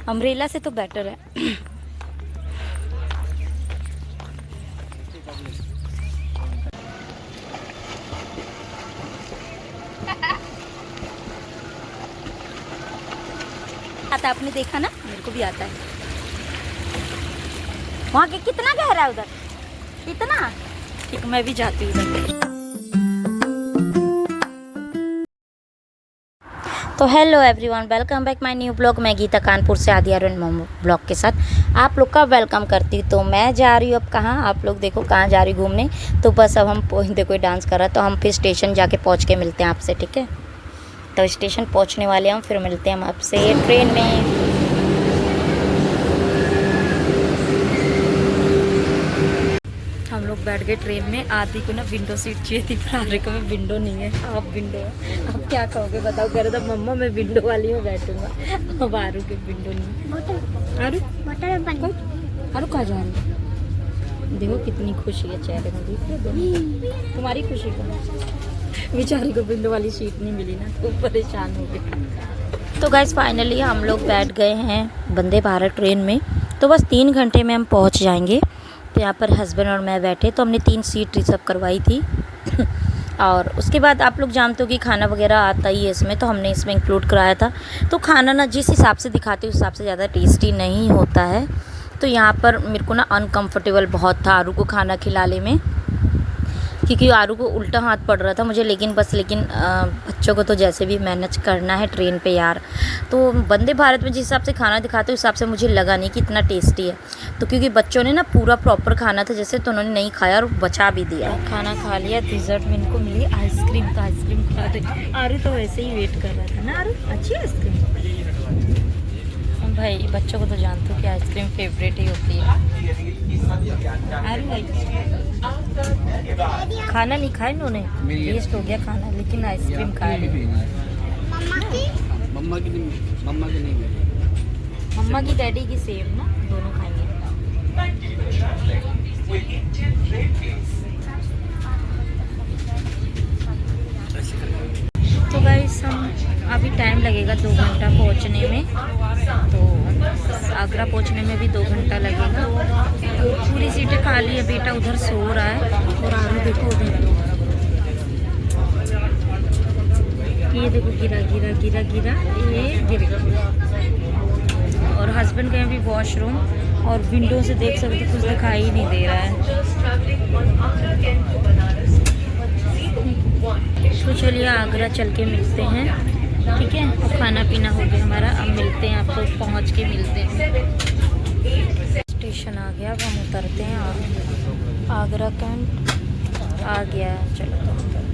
Umbrella से तो better है। आता आपने देखा ना, मेरे को भी आता है। वहाँ के कितना गहरा है उधर, कितना। ठीक, मैं भी जाती हूँ उधर। तो hello everyone, welcome back my new blog. मैं गीता कानपुर से आदि आर्यन मोमो ब्लॉग के साथ आप लोग का वेलकम करती हूँ। तो मैं जा रही हूँ अब कहाँ, आप लोग देखो कहाँ जा रही हूँ घूमने। तो बस अब हम देखो डांस कर रहा है, तो हम फिर स्टेशन जाके पहुँच के मिलते हैं आपसे, ठीक है। तो स्टेशन पहुँचने वाले हम, फिर मिलते हैं हम आपसे ट्रेन में। हम लोग बैठ गए ट्रेन में। आदि को ना विंडो सीट चाहिए थी, पर आदि को में विंडो नहीं है। आप विंडो है, आप क्या कहोगे बताओ। कह रहे थे मम्मा मैं विंडो वाली में बैठूंगा। अब आरू के विंडो नहीं। आरू आरू कहाँ जा रही है? देखो कितनी खुशी है चेहरे में, देख रहे हो तुम्हारी खुशी को। बेचारी को विंडो वाली सीट नहीं मिली ना, तो परेशान हो गई। तो गाइस फाइनली हम लोग बैठ गए हैं वंदे भारत ट्रेन में। तो बस 3 घंटे में हम पहुंच जाएंगे। तो यहाँ पर हस्बैंड और मैं बैठे, तो हमने 3 सीट रिजर्व करवाई थी। और उसके बाद आप लोग जानते हो कि खाना वगैरह आता ही है इसमें, तो हमने इसमें इंक्लूड कराया था। तो खाना ना जिस हिसाब से दिखाते उस हिसाब से ज़्यादा टेस्टी नहीं होता है। तो यहाँ पर मेरे को ना अनकम्फर्टेबल बहुत था आरू को खाना खिलाने में, क्योंकि आरू को उल्टा हाथ पड़ रहा था मुझे। लेकिन बच्चों को तो जैसे भी मैनेज करना है ट्रेन पे यार। तो वंदे भारत में जिस हिसाब से खाना दिखाते उस हिसाब से मुझे लगा नहीं कि इतना टेस्टी है। तो क्योंकि बच्चों ने ना पूरा प्रॉपर खाना था जैसे, तो उन्होंने नहीं खाया और बचा भी दिया। खाना खा लिया, डिज़र्ट में इनको मिली आइसक्रीम। तो आइसक्रीम खा रहे आरू, तो वैसे ही वेट कर रहा था ना। आरू अच्छी आइसक्रीम भाई, बच्चों को तो जानते हो कि आइसक्रीम फेवरेट ही होती है। आरू भाई खाना नहीं खाया इन्होंने, वेस्ट हो गया खाना, लेकिन आइसक्रीम खाया। मम्मा की डैडी की सेम ना, दोनों खाएंगे। तो गाइस हम अभी टाइम लगेगा 2 घंटा पहुंचने में। तो आगरा पहुंचने में भी 2 घंटा लगेगा। तो पूरी सीटें खाली है, बेटा उधर सो रहा है और आरू देखो उधर, ये देखो गिरा गिरा गिरा गिरा, ये गिर गया। और हस्बैंड गए भी वॉशरूम, और विंडो से देख सकते कुछ दिखाई ही नहीं दे रहा है। तो चलिए आगरा चल के मिलते हैं, ठीक है। और खाना पीना हो गया हमारा, अब मिलते हैं आपको, पहुंच के मिलते हैं। स्टेशन आ गया, अब हम उतरते हैं। आगरा कैंट आ गया, चलो तो उतरते हैं।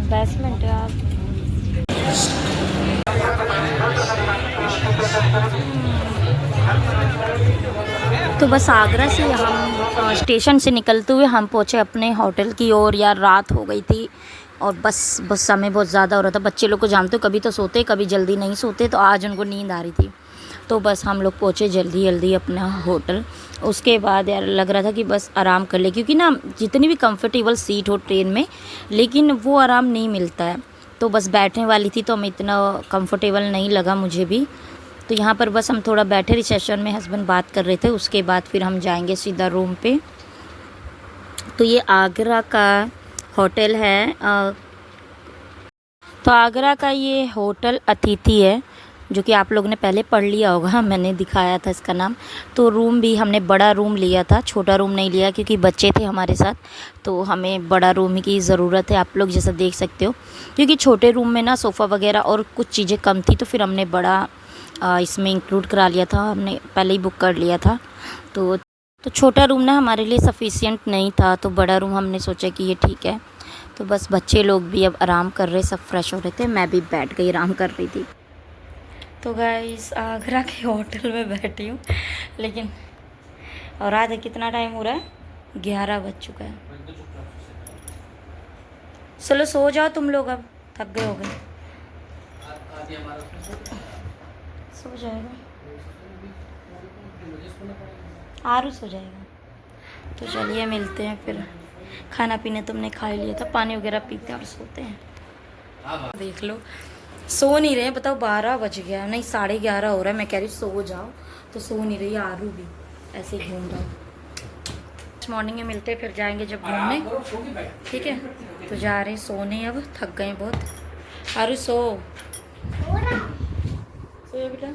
बेसमेंट आप तो बस आगरा से हम स्टेशन से निकलते हुए हम पहुँचे अपने होटल की ओर। यार रात हो गई थी और बस समय बहुत ज़्यादा हो रहा था। बच्चे लोग को जानते हो, कभी तो सोते कभी जल्दी नहीं सोते, तो आज उनको नींद आ रही थी। तो बस हम लोग पहुँचे जल्दी जल्दी अपना होटल। उसके बाद यार लग रहा था कि बस आराम कर ले, क्योंकि ना जितनी भी कंफर्टेबल सीट हो ट्रेन में, लेकिन वो आराम नहीं मिलता है। तो बस बैठने वाली थी, तो हमें इतना कंफर्टेबल नहीं लगा मुझे भी। तो यहाँ पर बस हम थोड़ा बैठे, रिसेप्शन में हस्बैंड बात कर रहे थे। उसके बाद फिर हम जाएंगे सीधा रूम पे। तो ये आगरा का होटल है। तो आगरा का ये होटल अतिथि है, जो कि आप लोगों ने पहले पढ़ लिया होगा, मैंने दिखाया था इसका नाम। तो रूम भी हमने बड़ा रूम लिया था, छोटा रूम नहीं लिया, क्योंकि बच्चे थे हमारे साथ, तो हमें बड़ा रूम की ज़रूरत है। आप लोग जैसा देख सकते हो, क्योंकि छोटे रूम में ना सोफ़ा वगैरह और कुछ चीज़ें कम थी, तो फिर हमने बड़ा इसमें इंक्लूड करा लिया था, हमने पहले ही बुक कर लिया था। तो छोटा रूम ना हमारे लिए सफिशिएंट नहीं था, तो बड़ा रूम हमने सोचा कि ये ठीक है। तो बस बच्चे लोग भी अब आराम कर रहे, सब फ्रेश हो रहे थे, मैं भी बैठ गई, आराम कर रही थी। तो गाइस आगरा के होटल में बैठी हूँ, लेकिन और रात है, कितना टाइम हो रहा है, 11 बज चुका है। चलो सो जाओ तुम लोग, अब थक गए हो गए। सो जाएगा आरू, सो जाएगा। तो चलिए मिलते हैं फिर। खाना पीने तुमने खा ही लिया था, पानी वगैरह पीते हैं और सोते हैं। देख लो सो नहीं रहे, बताओ 12 बज गया, नहीं 11:30 हो रहा है। मैं कह रही सो जाओ तो सो नहीं रही। आरू भी ऐसे ही घूम रहा है। मॉर्निंग में मिलते हैं, फिर जाएंगे जब घूमने, ठीक है। तो जा रहे हैं सोने, अब थक गए बहुत। आरू सो बेटा।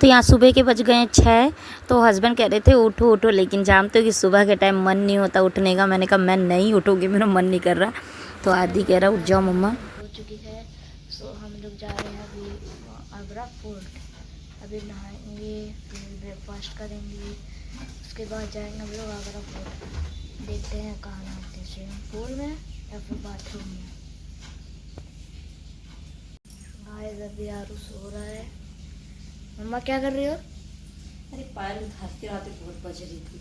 तो यहाँ सुबह के बज गए 6। तो हस्बैंड कह रहे थे उठो उठो, लेकिन जानते हो कि सुबह के टाइम मन नहीं होता उठने का। मैंने कहा मैं नहीं उठूँगी, मेरा मन नहीं कर रहा। तो आदि कह रहा उठ जाओ मम्मा। हो चुकी है। सो हम लोग जा रहे हैं अभी आगरा फोर्ट। अभी नहाएंगे, फिर ब्रेकफास्ट करेंगे, उसके बाद जाएंगे हम लोग आगरा फोर्ट। देखते हैं कहाँ नहाते हैं, स्विमिंग पूल में या फिर बाथरूम में। गाइस अभी आरू सो रहा है। मम्मा क्या कर रही हो? अरे पायल उठाते रहते, बहुत बज रही थी।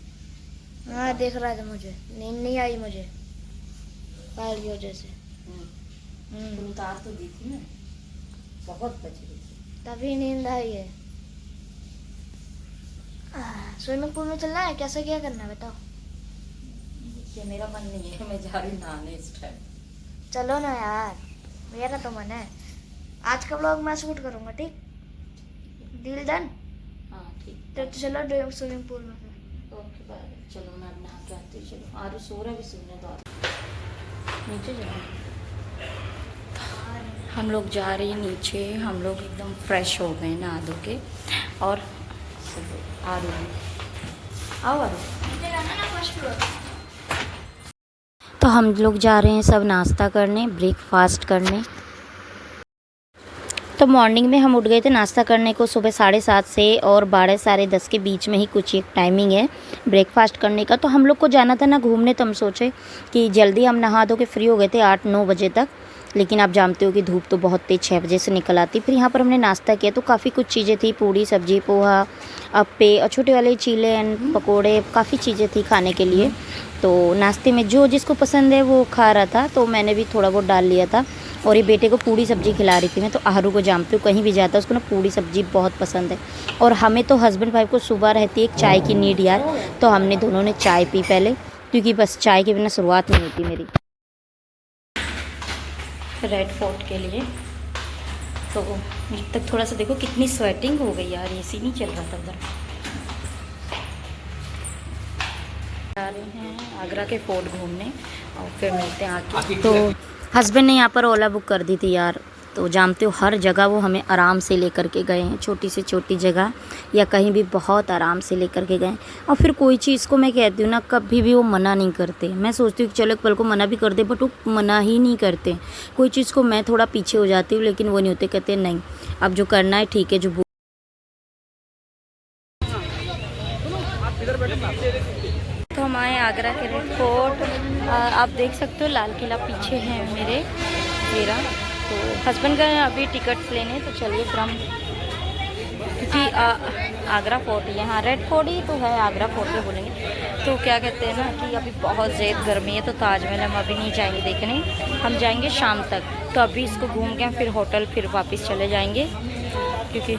हाँ देख रहा था, मुझे नींद नहीं आई मुझे पायल की वजह से। उतार तो दी थी ना, बहुत बज रही थी तभी नींद आई है। स्विमिंग पूल में चलना है, कैसे क्या करना है बताओ। ये मेरा मन नहीं है, मैं जा रही नहाने इस टाइम। चलो ना यार, मेरा तो मन है। आज का व्लॉग मैं शूट करूँगा, ठीक? Deal done? हाँ ठीक। तो चलो स्विमिंग पूल में। Okay bye. चलो मैं अब नहा के आती हूँ। चलो आरू सो रहा भी, सोने दो। नीचे चलो, हम लोग जा रहे हैं नीचे। हम लोग एकदम फ्रेश हो गए नहा धो के। और आरू आओ, आरू तो हम लोग जा रहे हैं सब नाश्ता करने, ब्रेकफास्ट करने। तो मॉर्निंग में हम उठ गए थे नाश्ता करने को सुबह 7:30 से, और 12 साढ़े 10 के बीच में ही कुछ एक टाइमिंग है ब्रेकफास्ट करने का। तो हम लोग को जाना था ना घूमने, तो हम सोचे कि जल्दी हम नहा धो के फ्री हो गए थे 8-9 बजे तक। लेकिन आप जानते हो कि धूप तो बहुत तेज 6 बजे से निकल आती। फिर यहाँ पर हमने नाश्ता किया, तो काफ़ी कुछ चीज़ें थी, पूड़ी सब्जी पोहा अप्पे और छोटे वाले चीले एंड पकोड़े, काफ़ी चीज़ें थी खाने के लिए। तो नाश्ते में जो जिसको पसंद है वो खा रहा था, तो मैंने भी थोड़ा बहुत डाल लिया था। और ये बेटे को पूड़ी सब्जी खिला रही थी मैं। तो आरू को जानती हूँ, कहीं भी जाता है उसको ना पूड़ी सब्जी बहुत पसंद है। और हमें तो हस्बैंड वाइफ को सुबह रहती है एक चाय की नीड यार। तो हमने दोनों ने चाय पी पहले, क्योंकि बस चाय के बिना शुरुआत नहीं होती मेरी। रेड फोर्ट के लिए तो जब तक थोड़ा सा देखो कितनी स्वेटिंग हो गई यार, एसी नहीं चल रहा था उधर। जा रहे हैं आगरा के फोर्ट घूमने और फिर मिलते हैं आके। तो हस्बैंड ने यहाँ पर ओला बुक कर दी थी यार। तो जानते हो हर जगह वो हमें आराम से लेकर के गए हैं, छोटी से छोटी जगह या कहीं भी बहुत आराम से लेकर के गए। और फिर कोई चीज़ को मैं कहती हूँ ना, कभी भी वो मना नहीं करते। मैं सोचती हूँ कि चलो एक पल को मना भी कर दे, बट वो मना ही नहीं करते। कोई चीज़ को मैं थोड़ा पीछे हो जाती हूँ, लेकिन वो नहीं होते, कहते नहीं अब जो करना है ठीक है। जो तो हम आए आगरा के रेड फोर्ट। आप देख सकते हो लाल किला पीछे है मेरा। तो हस्बैंड का अभी टिकट्स लेने, तो चलिए फिर हम, क्योंकि आगरा फोर्ट ही है, हाँ रेड फोर्ट ही तो है, आगरा फोर्ट पे बोलेंगे। तो क्या कहते हैं ना कि अभी बहुत ज़्यादा गर्मी है, तो ताजमहल हम अभी नहीं जाएंगे देखने, हम जाएंगे शाम तक। तो अभी इसको घूम के फिर होटल फिर वापस चले जाएंगे, क्योंकि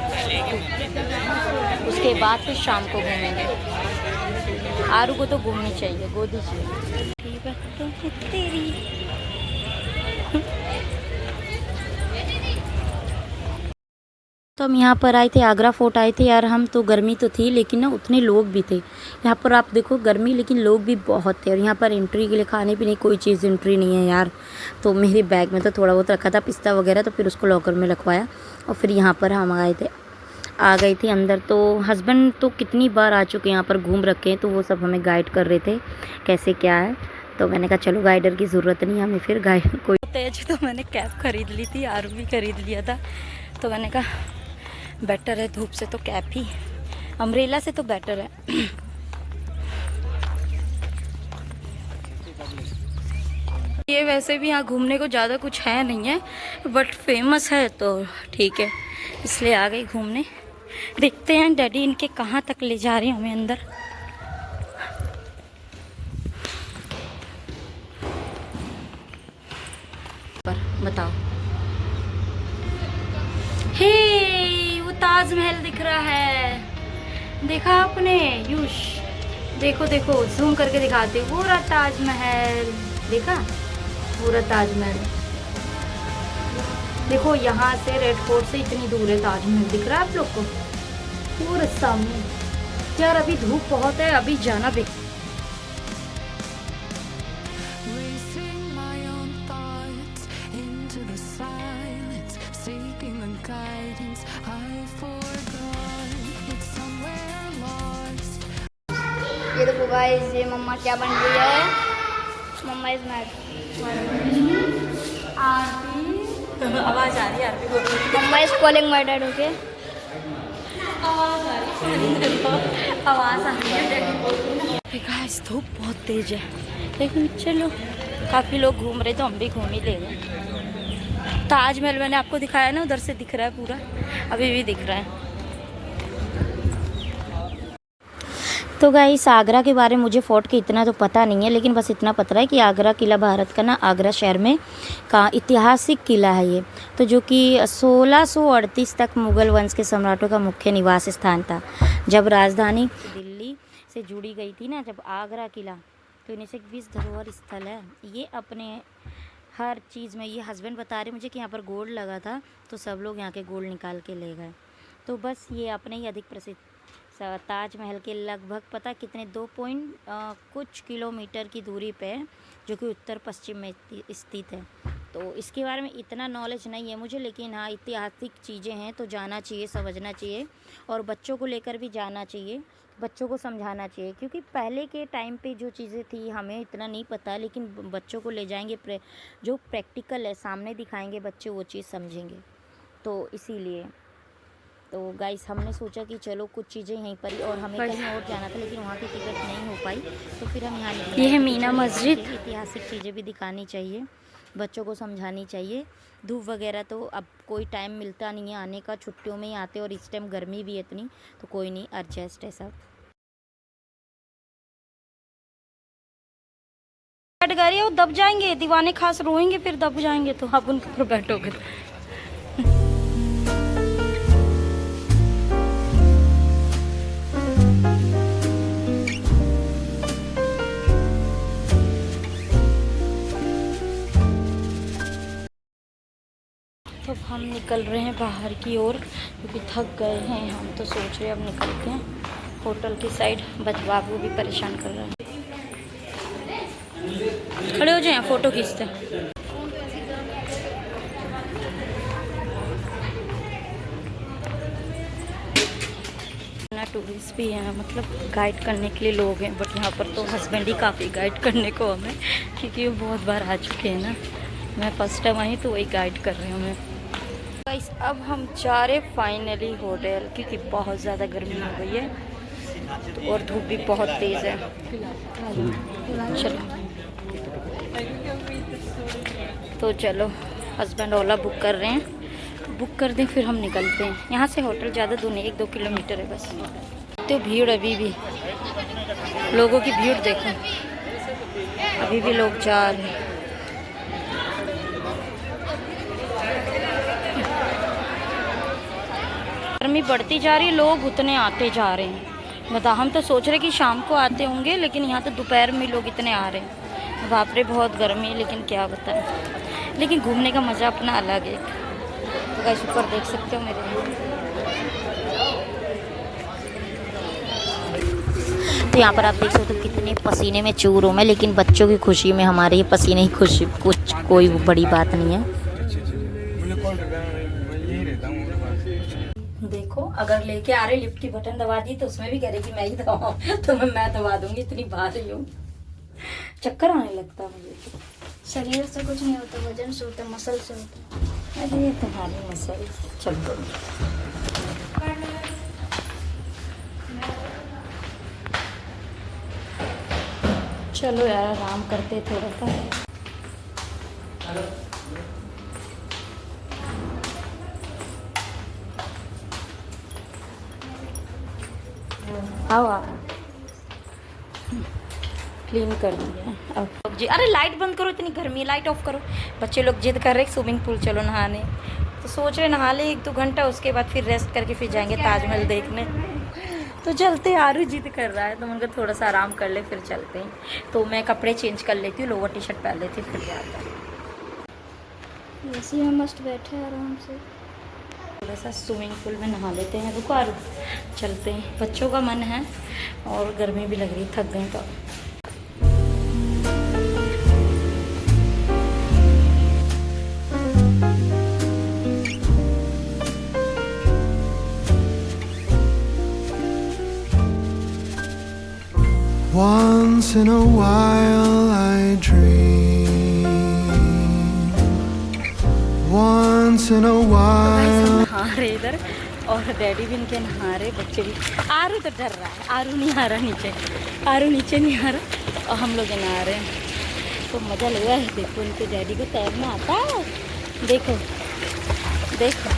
उसके बाद फिर शाम को घूमेंगे। आरू को तो घूमनी चाहिए, गोदी चाहिए। ठीक है तो तेरी तो हम यहाँ पर आए थे, आगरा फोर्ट आए थे यार हम। तो गर्मी तो थी, लेकिन ना उतने लोग भी थे यहाँ पर। आप देखो गर्मी, लेकिन लोग भी बहुत थे। और यहाँ पर एंट्री के लिए खाने पीने कोई चीज़ एंट्री नहीं है यार। तो मेरे बैग में तो थोड़ा बहुत रखा था पिस्ता वगैरह, तो फिर उसको लॉकर में रखवाया और फिर यहाँ पर हम आ गई थी अंदर। तो हस्बैंड तो कितनी बार आ चुके यहाँ पर, घूम रखे हैं, तो वो सब हमें गाइड कर रहे थे कैसे क्या है। तो मैंने कहा चलो गाइडर की ज़रूरत नहीं हमें, फिर गाइड कोई तेज। तो मैंने कैप खरीद ली थी, आरू भी खरीद लिया था। तो मैंने कहा बेटर है धूप से तो कैप ही, अम्ब्रेला से तो बेटर है। ये वैसे भी यहाँ घूमने को ज़्यादा कुछ है नहीं है, बट फेमस है तो ठीक है, इसलिए आ गई घूमने। देखते हैं डैडी इनके कहाँ तक ले जा रहे हैं हमें अंदर। पर बताओ, हे वो ताजमहल दिख रहा है, देखा आपने यूश? देखो देखो, जूम करके दिखाते हो, पूरा ताजमहल देखा, पूरा ताजमहल। देखो यहाँ से रेड फोर्ट से इतनी दूर है ताजमहल, दिख रहा है आप लोग को पूरे सामने। यार अभी धूप बहुत है, अभी जाना भी। ये देखो गाइस, ये मम्मा क्या बन रही है। Mamma is mad. आवाज आ रही है आरती को। Mamma is calling my dad. Okay, आवाज आ रही है। गाइस धूप बहुत तेज है, लेकिन चलो काफी लोग घूम रहे तो हम भी घूम ही ले रहे। ताजमहल मैंने आपको दिखाया ना, उधर से दिख रहा है पूरा, अभी भी दिख रहा है। तो गाइस आगरा के बारे में मुझे फोर्ट के इतना तो पता नहीं है, लेकिन बस इतना पता है कि आगरा किला भारत का ना आगरा शहर में का ऐतिहासिक किला है ये, तो जो कि 1638 तक मुगल वंश के सम्राटों का मुख्य निवास स्थान था। जब राजधानी दिल्ली से जुड़ी गई थी ना, जब आगरा किला, तो 1920 धरोहर स्थल है ये। अपने हर चीज़ में, ये हस्बैंड बता रहे मुझे कि यहाँ पर गोल्ड लगा था, तो सब लोग यहाँ के गोल्ड निकाल के ले गए। तो बस ये अपने ही अधिक प्रसिद्ध ताजमहल के लगभग पता कितने 2 कुछ किलोमीटर की दूरी पे है, जो कि उत्तर पश्चिम में स्थित है। तो इसके बारे में इतना नॉलेज नहीं है मुझे, लेकिन हाँ ऐतिहासिक चीज़ें हैं तो जाना चाहिए, समझना चाहिए, और बच्चों को लेकर भी जाना चाहिए, बच्चों को समझाना चाहिए। क्योंकि पहले के टाइम पे जो चीज़ें थी हमें इतना नहीं पता, लेकिन बच्चों को ले जाएंगे, जो प्रैक्टिकल है सामने दिखाएंगे, बच्चे वो चीज़ समझेंगे। तो इसीलिए तो गाइस हमने सोचा कि चलो कुछ चीज़ें यहीं पर ही, और हमें कहीं और जाना था लेकिन वहाँ की टिकट नहीं हो पाई, तो फिर हम यहाँ निकले। ये है मीना मस्जिद। ऐतिहासिक चीज़ें भी दिखानी चाहिए, बच्चों को समझानी चाहिए। धूप वगैरह तो अब कोई टाइम मिलता नहीं है आने का, छुट्टियों में ही आते, और इस टाइम गर्मी भी है इतनी, तो कोई नहीं, एडजस्ट है सब। बैठ गए वो दब जाएंगे, दीवाने खास रोएंगे, फिर दब जाएंगे, तो आप उनके ऊपर बैठोगे। अब हम निकल रहे हैं बाहर की ओर, क्योंकि थक गए हैं हम, तो सोच रहे हैं अब निकलते हैं होटल की साइड। बाबू भी परेशान कर रहा है। खड़े हो जाए, फ़ोटो खींचते हैं। टूरिस्ट भी हैं, मतलब गाइड करने के लिए लोग हैं, बट यहाँ पर तो हस्बैंड ही काफ़ी गाइड करने को हमें, क्योंकि वो बहुत बार आ चुके हैं ना। मैं फ़र्स्ट टाइम आई तो वही गाइड कर रहे हैं हमें। गाइस अब हम जा रहे फाइनली होटल, क्योंकि बहुत ज़्यादा गर्मी हो गई है, तो और धूप भी बहुत तेज़ है। चलो तो चलो, हस्बैंड ओला बुक कर रहे हैं, बुक कर दें फिर हम निकलते हैं यहाँ से। होटल ज़्यादा दूर नहीं, 1-2 किलोमीटर है बस। तो भीड़ अभी भी, लोगों की भीड़ देखो, अभी भी लोग जा रहे हैं। गर्मी बढ़ती जा रही है, लोग उतने आते जा रहे हैं। बता, हम तो सोच रहे कि शाम को आते होंगे, लेकिन यहाँ तो दोपहर में लोग इतने आ रहे हैं। बाप रे बहुत गर्मी है, लेकिन क्या बताएं, लेकिन घूमने का मज़ा अपना अलग है। तो गाइस ऊपर देख सकते हो मेरे, तो यहाँ पर आप देख सकते हो कितने पसीने में चूर हूँ मैं, लेकिन बच्चों की खुशी में हमारे ये पसीने ही खुशी, कुछ कोई बड़ी बात नहीं है। देखो अगर लेके आ रहे लिफ्ट की बटन दबा दी तो उसमें भी कह रही कि मैं ही दबाऊँ, तो मैं दबा दूंगी, इतनी भारी हूँ। चक्कर आने लगता मुझे। शरीर से कुछ नहीं होता, वजन से होता, मसल से होता। अरे तुम्हारी मसल। चलो चलो यार आराम करते थोड़ा सा। आओ आप, क्लीन कर दिया अब जी। अरे लाइट बंद करो, इतनी गर्मी, लाइट ऑफ करो। बच्चे लोग जिद कर रहे स्विमिंग पूल चलो नहाने, तो सोच रहे नहा ले 1-2 घंटा, उसके बाद फिर रेस्ट करके फिर जाएंगे ताजमहल देखने। तो चलते, आरू जिद कर रहा है तो उनका थोड़ा सा आराम कर ले फिर चलते हैं। तो मैं कपड़े चेंज कर लेती हूँ, लोअर टी शर्ट पहन लेती हूँ फिर जाता है। ऐसे में मस्त बैठे हैं आराम से। थोड़ा सा स्विमिंग पूल में नहा लेते हैं। रुको आरू, चलते हैं, बच्चों का मन है और गर्मी भी लग रही, थक गए तो। Once in a while I dream. Once in a while. नहा रहे इधर और डैडी भी इनके नहा रहे, बच्चे भी। आरू तो डर रहा है, आरू नहीं आ रहा नीचे, आरू नीचे नहीं आ रहा और हम लोग नहा रहे हैं तो मज़ा लग रहा है। देखो उनके डैडी को तैरना आता है, देखो देखो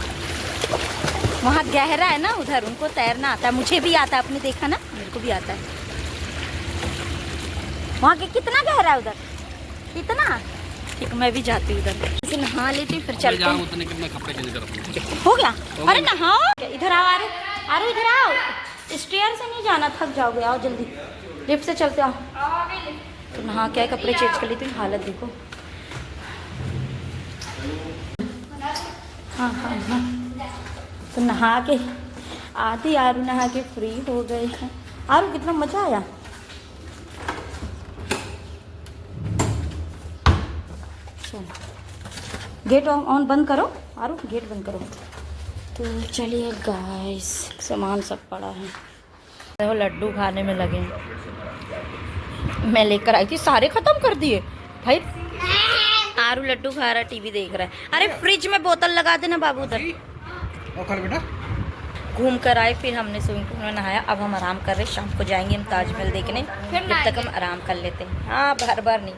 वहाँ गहरा है ना उधर, उनको तैरना आता है। मुझे भी आता है, आपने देखा ना, मेरे को भी आता है। वहाँ के कितना गहरा है उधर, इतना। ठीक, मैं भी जाती हूँ उधर, ऐसे नहा लेती फिर चलते हैं। हो गया? अरे नहाओ, इधर आओ आरू, आरू इधर आओ, स्टेयर से नहीं जाना, थक जाओगे, आओ जल्दी, लिफ्ट से चलते आओ। तो नहा क्या है, कपड़े चेंज कर लेती हूँ, हालत देखो। हाँ हाँ हाँ, तो नहा के आधी आरू नहा के फ्री हो गए हैं। आरू कितना मज़ा आया। गेट ऑन बंद करो आरू, गेट बंद करो। तो चलिए गाइस, सामान सब पड़ा है। देखो लड्डू खाने में लगे हैं, मैं लेकर आई थी, सारे ख़त्म कर दिए भाई। आरू लड्डू खा रहा, टीवी देख रहा है। अरे फ्रिज में बोतल लगा देना बाबू उधर। बेटा घूम कर आए, फिर हमने स्विमिंग पूल में नहाया। अब हम आराम कर रहे, शाम को जाएंगे हम ताजमहल देखने, जब तक हम आराम कर लेते हैं। हाँ, बार बार नहीं।